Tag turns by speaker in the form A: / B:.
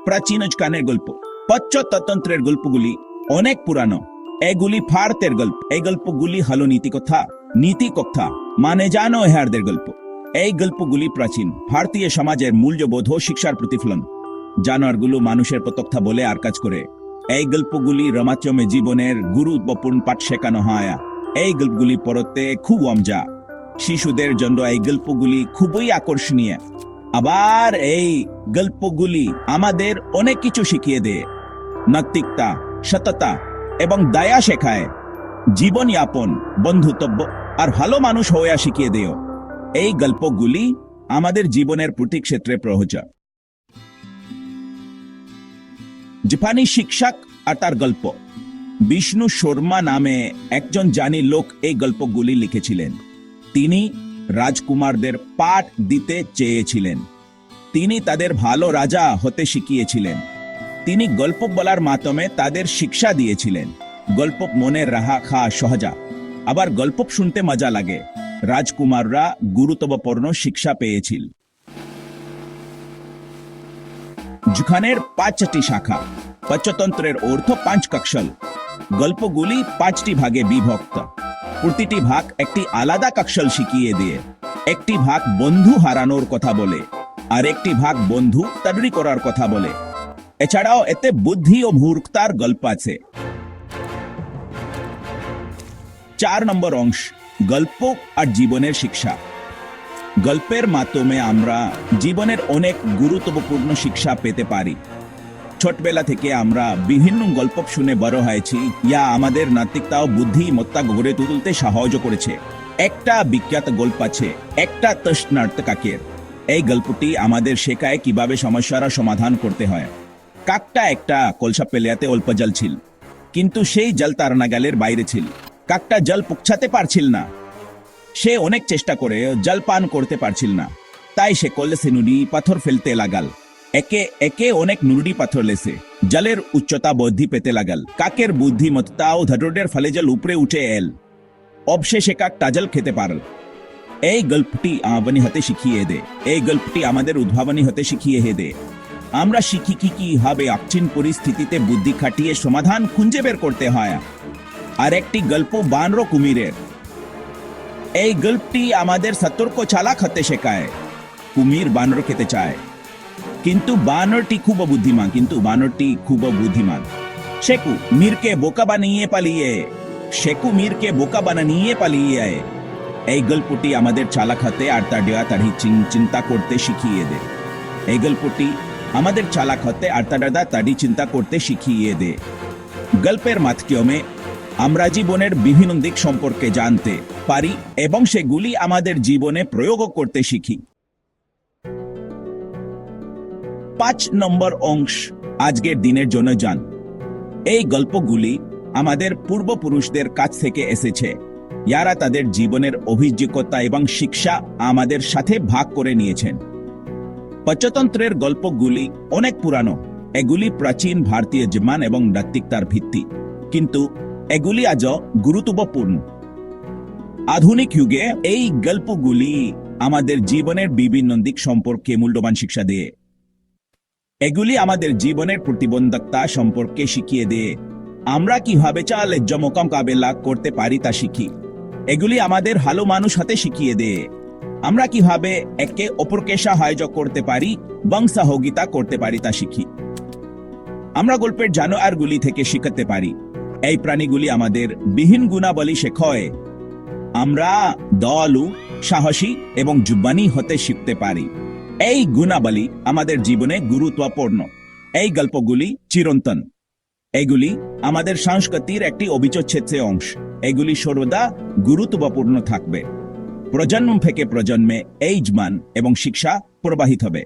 A: প্রাচীন কানের গল্প। পঞ্চতন্ত্রের গল্পগুলি অনেক পুরানো। এগুলি ভারতের গল্প। এই গল্পগুলি হলো নীতিকথা মানে জানো এহারদের গল্প। এই গল্পগুলি প্রাচীন ভারতীয় সমাজের মূল্যবোধ ও শিক্ষার প্রতিফলন। জানোয়ারগুলো মানুষের প্রত্যক্ষা বলে আর কাজ করে। এই গল্পগুলি রমাচমে জীবনের গুরুত্বপূর্ণ পাঠ শেখানো হয়। এই গল্পগুলি পড়তে খুব মজা। শিশুদের জন্য এই গল্পগুলি খুবই আকর্ষণীয়। আবার এই গল্পগুলি আমাদের অনেক কিছু শিখিয়ে দেয়। নৈতিকতা, সততা এবং দয়া শেখায়। জীবনযাপন, বন্ধুত্ব আর ভালো মানুষ হওয়া শিখিয়ে দেয়। এই গল্পগুলি আমাদের জীবনের প্রতি ক্ষেত্রে প্রয়োজ্য। জাপানি শিক্ষক আর তার গল্প। বিষ্ণু শর্মা নামে একজন জ্ঞানী লোক এই গল্পগুলি লিখেছিলেন। তিনি রাজকুমারদের পাঠ দিতে চেয়েছিলেন। তিনি তাদের ভালো রাজা হতে শিখিয়েছিলেন। তিনি গল্প বলার মাধ্যমে তাদের শিক্ষা দিয়েছিলেন। গল্প মনে রাখা সহজা, আবার গল্প শুনতে মজা লাগে। রাজকুমাররা গুরুত্বপূর্ণ শিক্ষা পেয়েছিল। জুখানের 5টি শাখা। পঞ্চতন্ত্রের অর্থ 5 কক্ষল। গল্পগুলি 5টি ভাগে বিভক্ত। প্রতিটি ভাগ একটি আলাদা কক্ষল শিখিয়ে দিয়ে। একটি ভাগ বন্ধু হারানোর কথা বলে, আর একটি ভাগ বন্ধু তৈরি করার কথা বলে। এছাড়াও এতে বুদ্ধি ও মূর্খতার গল্প আছে। 4 নম্বর অংশ, গল্প আর জীবনের শিক্ষা। গল্পের মাধ্যমে আমরা জীবনের অনেক গুরুত্বপূর্ণ শিক্ষা পেতে পারি। ছোটবেলা থেকে আমরা বিভিন্ন গল্প শুনে বড় হয়েছি, ইয়া আমাদের নৈতিকতা ও বুদ্ধিমত্তা গড়ে তুলতে সাহায্য করেছে। একটা বিখ্যাত গল্প আছে, একটা তৃষ্ণার্ত কাকের। এই গল্পটি আমাদের শেখায় কিভাবে সমস্যার সমাধান করতে হয়। কাকটা একটা কলসা পেলেতে অল্প জল ছিল, কিন্তু সেই জল তার নাগালের বাইরে ছিল। কাকটা জল পুকছাতে পারছিল না। সে অনেক চেষ্টা করে জল পান করতে পারছিল না। তাই সে কলসে নুড়ি পাথর ফেলতে লাগাল। একে একে অনেক নুড়ি পাথর লেসে জলের উচ্চতা বৃদ্ধি পেতে লাগাল। কাকের বুদ্ধিমত্তা ও ধৈর্যের ফলে জল উপরে উঠে এল। অবশেষে কাকটা জল খেতে পারল। এই গল্পটি উদ্ভাবনী হতে শিখিয়ে দে। এই গল্পটি আমাদের উদ্ভাবনী হতে শিখিয়ে দে। আমরা শিখি কিভাবে কঠিন পরিস্থিতিতে বুদ্ধি খাটিয়ে সমাধান খুঁজে বের করতে হয়। আর একটি গল্প বানর কুমিরের। এই গল্পটি আমাদের সতর্ক চালাক হতে শেখায়। কুমির বানর খেতে চায়, কিন্তু বানরটি খুব বুদ্ধিমান। শেকু মীরকে বোকা বানিয়ে পালিয়ে আয়। এই গল্পটি আমাদের চালাক হতে আর তাড়াতাড়ি চিন্তা করতে শিখিয়ে দেয়। এই গল্পটি আমাদের চালাক হতে আর তাড়াতাড়ি চিন্তা করতে শিখিয়ে দেয়। গল্পের মাধ্যমে আমরা জীবনের বিভিন্ন দিক সম্পর্কে জানতে পারি এবং সেগুলি আমাদের জীবনে প্রয়োগ করতে শিখি। 5 নম্বর অংশ, আজকের দিনের জন্য জান। এই গল্পগুলি আমাদের পূর্বপুরুষদের কাছ থেকে এসেছে। যারা তাদের জীবনের অভিজ্ঞতা এবং শিক্ষা আমাদের সাথে ভাগ করে নিয়েছেন। পঞ্চতন্ত্রের গল্পগুলি অনেক পুরানো। এগুলি প্রাচীন ভারতীয় জীবন এবং নৈতিকতার ভিত্তি, কিন্তু এগুলি আজও গুরুত্বপূর্ণ। আধুনিক যুগে এই গল্পগুলি আমাদের জীবনের বিভিন্ন দিক সম্পর্কে মূল্যবান শিক্ষা দেয়। এগুলি আমাদের জীবনের প্রতিবন্ধকতা সম্পর্কে শিখিয়ে দেয়। আমরা কিভাবে চ্যালেঞ্জ মোকাবেলা করতে পারি তা শিখি। এগুলি আমাদের ভালো মানুষ হতে শিখিয়ে দেয়। আমরা কিভাবে একে অপরকে সাহায্য করতে পারি এবং সহযোগিতা করতে পারি তা শিখি। আমরা গল্পের জানোয়ারগুলি থেকে শিখতে পারি। এই প্রাণীগুলি আমাদের বিহীন গুণাবলী শেখায়। আমরা দয়ালু, সাহসী এবং যুবানী হতে শিখতে পারি। এই গুণাবলী আমাদের জীবনে গুরুত্বপূর্ণ। এই গল্পগুলি চিরন্তন। এগুলি আমাদের সংস্কৃতির একটি অবিচ্ছেদ্য অংশ। এগুলি সর্বদা গুরুত্বপূর্ণ থাকবে। প্রজন্ম থেকে প্রজন্মে এই জ্ঞান এবং শিক্ষা প্রবাহিত হবে।